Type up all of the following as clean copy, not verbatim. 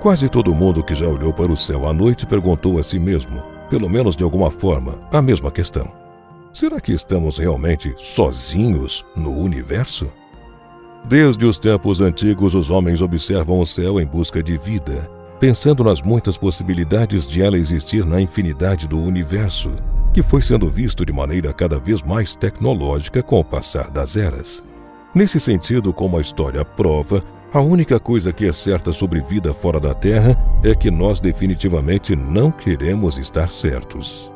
Quase todo mundo que já olhou para o céu à noite perguntou a si mesmo, pelo menos de alguma forma, a mesma questão. Será que estamos realmente sozinhos no universo? Desde os tempos antigos, os homens observam o céu em busca de vida, pensando nas muitas possibilidades de ela existir na infinidade do universo, que foi sendo visto de maneira cada vez mais tecnológica com o passar das eras. Nesse sentido, como a história prova, a única coisa que é certa sobre vida fora da Terra é que nós definitivamente não queremos estar certos.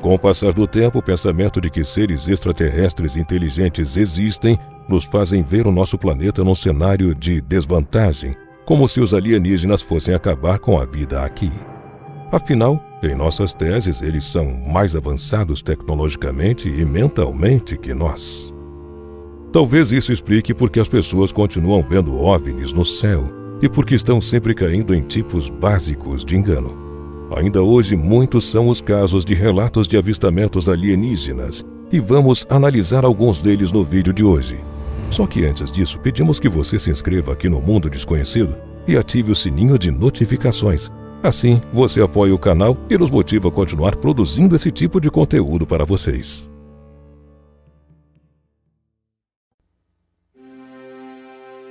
Com o passar do tempo, o pensamento de que seres extraterrestres inteligentes existem nos fazem ver o nosso planeta num cenário de desvantagem, como se os alienígenas fossem acabar com a vida aqui. Afinal, em nossas teses, eles são mais avançados tecnologicamente e mentalmente que nós. Talvez isso explique por que as pessoas continuam vendo OVNIs no céu e porque estão sempre caindo em tipos básicos de engano. Ainda hoje, muitos são os casos de relatos de avistamentos alienígenas e vamos analisar alguns deles no vídeo de hoje. Só que antes disso, pedimos que você se inscreva aqui no Mundo Desconhecido e ative o sininho de notificações. Assim, você apoia o canal e nos motiva a continuar produzindo esse tipo de conteúdo para vocês.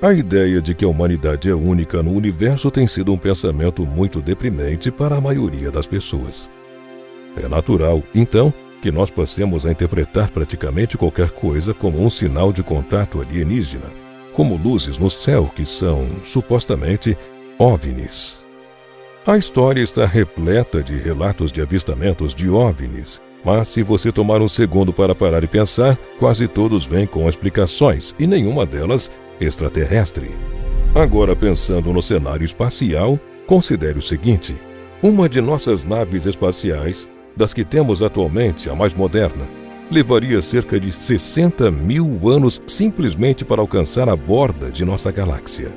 A ideia de que a humanidade é única no universo tem sido um pensamento muito deprimente para a maioria das pessoas. É natural, então, que nós passemos a interpretar praticamente qualquer coisa como um sinal de contato alienígena, como luzes no céu que são, supostamente, OVNIs. A história está repleta de relatos de avistamentos de OVNIs, mas se você tomar um segundo para parar e pensar, quase todos vêm com explicações e nenhuma delas extraterrestre. Agora, pensando no cenário espacial, considere o seguinte: uma de nossas naves espaciais, das que temos atualmente, a mais moderna, levaria cerca de 60 mil anos simplesmente para alcançar a borda de nossa galáxia.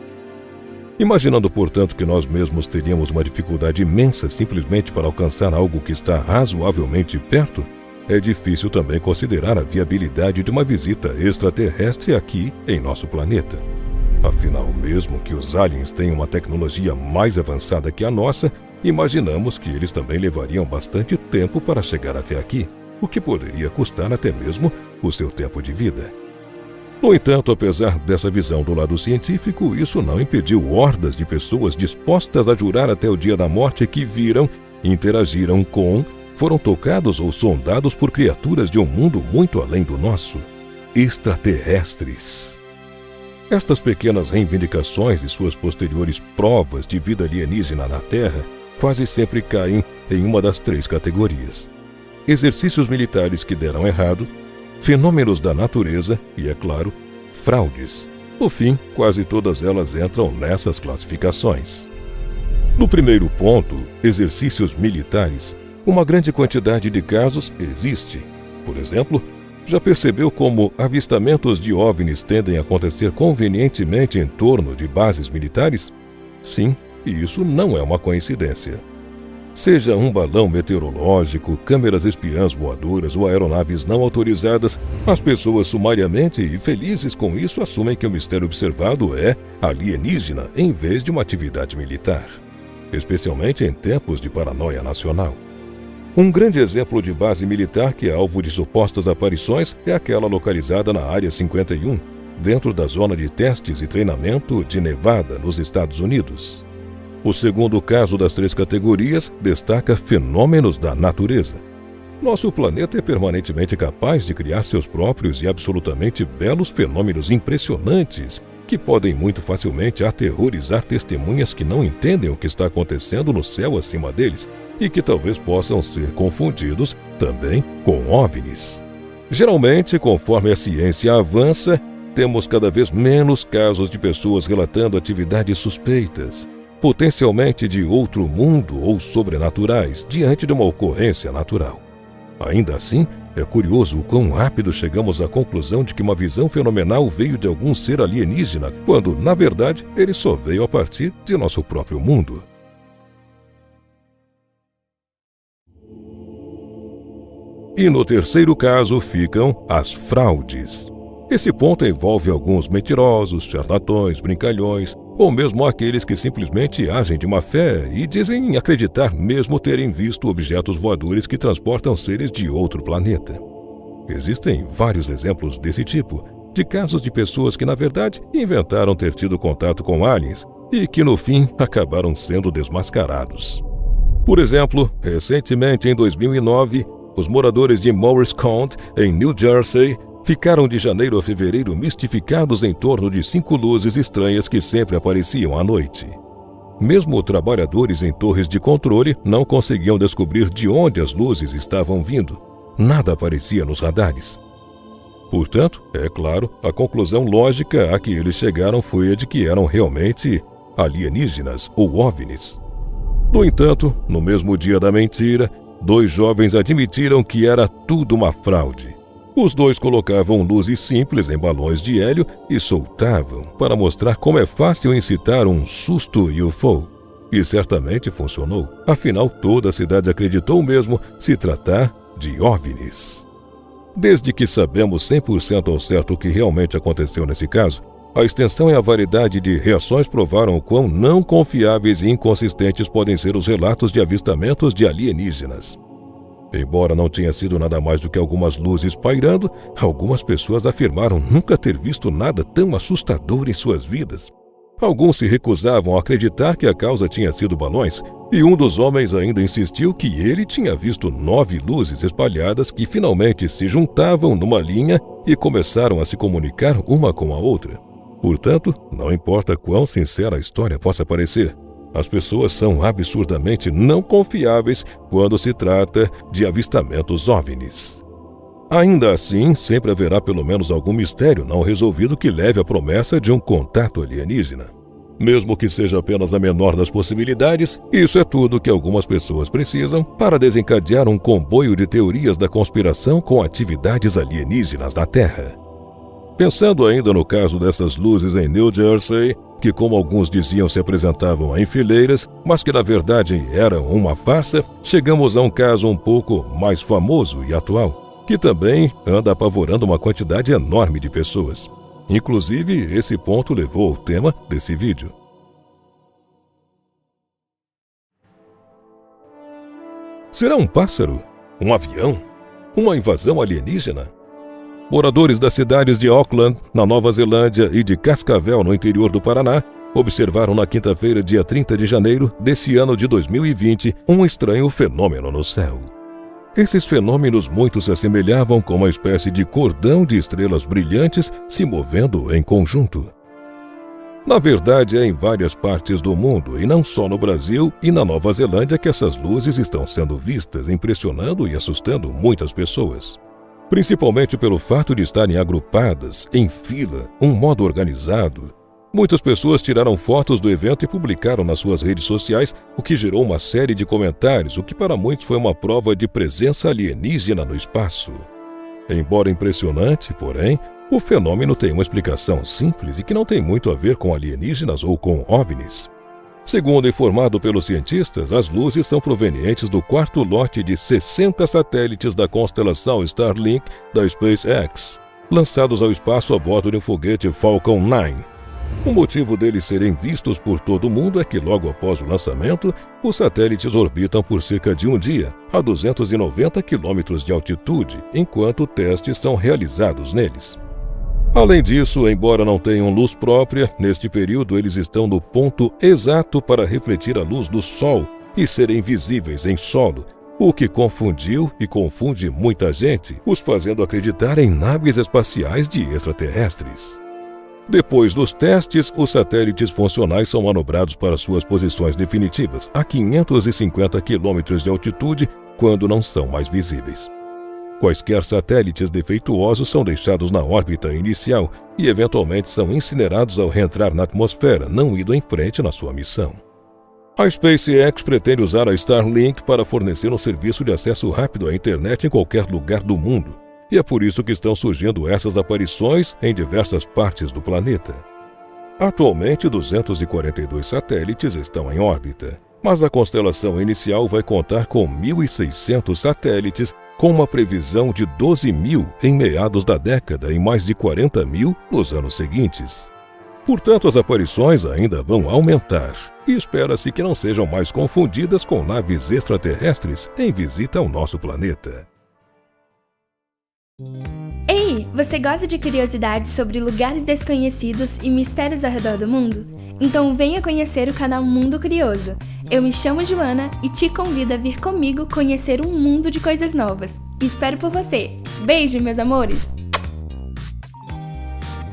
Imaginando, portanto, que nós mesmos teríamos uma dificuldade imensa simplesmente para alcançar algo que está razoavelmente perto, é difícil também considerar a viabilidade de uma visita extraterrestre aqui em nosso planeta. Afinal, mesmo que os aliens tenham uma tecnologia mais avançada que a nossa, imaginamos que eles também levariam bastante tempo para chegar até aqui, o que poderia custar até mesmo o seu tempo de vida. No entanto, apesar dessa visão do lado científico, isso não impediu hordas de pessoas dispostas a jurar até o dia da morte que viram, interagiram com, foram tocados ou sondados por criaturas de um mundo muito além do nosso, extraterrestres. Estas pequenas reivindicações e suas posteriores provas de vida alienígena na Terra quase sempre caem em uma das três categorias: exercícios militares que deram errado, fenômenos da natureza e, é claro, fraudes. No fim, quase todas elas entram nessas classificações. No primeiro ponto, exercícios militares, uma grande quantidade de casos existe. Por exemplo, já percebeu como avistamentos de OVNIs tendem a acontecer convenientemente em torno de bases militares? Sim, e isso não é uma coincidência. Seja um balão meteorológico, câmeras espiãs voadoras ou aeronaves não autorizadas, as pessoas sumariamente e felizes com isso assumem que o mistério observado é alienígena em vez de uma atividade militar, especialmente em tempos de paranoia nacional. Um grande exemplo de base militar que é alvo de supostas aparições é aquela localizada na Área 51, dentro da zona de testes e treinamento de Nevada, nos Estados Unidos. O segundo caso das três categorias destaca fenômenos da natureza. Nosso planeta é permanentemente capaz de criar seus próprios e absolutamente belos fenômenos impressionantes que podem muito facilmente aterrorizar testemunhas que não entendem o que está acontecendo no céu acima deles e que talvez possam ser confundidos também com OVNIs. Geralmente, conforme a ciência avança, temos cada vez menos casos de pessoas relatando atividades suspeitas, potencialmente de outro mundo ou sobrenaturais, diante de uma ocorrência natural. Ainda assim, é curioso o quão rápido chegamos à conclusão de que uma visão fenomenal veio de algum ser alienígena, quando, na verdade, ele só veio a partir de nosso próprio mundo. E no terceiro caso ficam as fraudes. Esse ponto envolve alguns mentirosos, charlatões, brincalhões, ou mesmo aqueles que simplesmente agem de má fé e dizem acreditar mesmo terem visto objetos voadores que transportam seres de outro planeta. Existem vários exemplos desse tipo, de casos de pessoas que, na verdade, inventaram ter tido contato com aliens e que, no fim, acabaram sendo desmascarados. Por exemplo, recentemente, em 2009, os moradores de Morris County, em New Jersey, ficaram de janeiro a fevereiro mistificados em torno de 5 luzes estranhas que sempre apareciam à noite. Mesmo trabalhadores em torres de controle não conseguiam descobrir de onde as luzes estavam vindo. Nada aparecia nos radares. Portanto, é claro, a conclusão lógica a que eles chegaram foi a de que eram realmente alienígenas ou OVNIs. No entanto, no mesmo dia da mentira, 2 jovens admitiram que era tudo uma fraude. Os 2 colocavam luzes simples em balões de hélio e soltavam para mostrar como é fácil incitar um susto UFO. E certamente funcionou, afinal toda a cidade acreditou mesmo se tratar de OVNIs. Desde que sabemos 100% ao certo o que realmente aconteceu nesse caso, a extensão e a variedade de reações provaram o quão não confiáveis e inconsistentes podem ser os relatos de avistamentos de alienígenas. Embora não tenha sido nada mais do que algumas luzes pairando, algumas pessoas afirmaram nunca ter visto nada tão assustador em suas vidas. Alguns se recusavam a acreditar que a causa tinha sido balões, e um dos homens ainda insistiu que ele tinha visto 9 luzes espalhadas que finalmente se juntavam numa linha e começaram a se comunicar uma com a outra. Portanto, não importa quão sincera a história possa parecer, as pessoas são absurdamente não confiáveis quando se trata de avistamentos OVNIs. Ainda assim, sempre haverá pelo menos algum mistério não resolvido que leve à promessa de um contato alienígena. Mesmo que seja apenas a menor das possibilidades, isso é tudo que algumas pessoas precisam para desencadear um comboio de teorias da conspiração com atividades alienígenas na Terra. Pensando ainda no caso dessas luzes em New Jersey, que como alguns diziam se apresentavam em fileiras, mas que na verdade eram uma farsa, chegamos a um caso um pouco mais famoso e atual, que também anda apavorando uma quantidade enorme de pessoas. Inclusive, esse ponto levou ao tema desse vídeo. Será um pássaro? Um avião? Uma invasão alienígena? Moradores das cidades de Auckland, na Nova Zelândia, e de Cascavel, no interior do Paraná, observaram na quinta-feira, dia 30 de janeiro desse ano de 2020, um estranho fenômeno no céu. Esses fenômenos muito se assemelhavam com uma espécie de cordão de estrelas brilhantes se movendo em conjunto. Na verdade, é em várias partes do mundo, e não só no Brasil e na Nova Zelândia, que essas luzes estão sendo vistas, impressionando e assustando muitas pessoas. Principalmente pelo fato de estarem agrupadas, em fila, um modo organizado. Muitas pessoas tiraram fotos do evento e publicaram nas suas redes sociais, o que gerou uma série de comentários, o que para muitos foi uma prova de presença alienígena no espaço. Embora impressionante, porém, o fenômeno tem uma explicação simples e que não tem muito a ver com alienígenas ou com OVNIs. Segundo informado pelos cientistas, as luzes são provenientes do 4º lote de 60 satélites da constelação Starlink da SpaceX, lançados ao espaço a bordo de um foguete Falcon 9. O motivo deles serem vistos por todo o mundo é que logo após o lançamento, os satélites orbitam por cerca de um dia, a 290 km de altitude, enquanto testes são realizados neles. Além disso, embora não tenham luz própria, neste período eles estão no ponto exato para refletir a luz do Sol e serem visíveis em solo, o que confundiu e confunde muita gente, os fazendo acreditar em naves espaciais de extraterrestres. Depois dos testes, os satélites funcionais são manobrados para suas posições definitivas, a 550 km de altitude, quando não são mais visíveis. Quaisquer satélites defeituosos são deixados na órbita inicial e eventualmente são incinerados ao reentrar na atmosfera, não indo em frente na sua missão. A SpaceX pretende usar a Starlink para fornecer um serviço de acesso rápido à internet em qualquer lugar do mundo, e é por isso que estão surgindo essas aparições em diversas partes do planeta. Atualmente, 242 satélites estão em órbita, mas a constelação inicial vai contar com 1.600 satélites, com uma previsão de 12.000 em meados da década e mais de 40.000 nos anos seguintes. Portanto, as aparições ainda vão aumentar, e espera-se que não sejam mais confundidas com naves extraterrestres em visita ao nosso planeta. Ei, você gosta de curiosidades sobre lugares desconhecidos e mistérios ao redor do mundo? Então venha conhecer o canal Mundo Curioso. Eu me chamo Joana e te convido a vir comigo conhecer um mundo de coisas novas. Espero por você. Beijo, meus amores!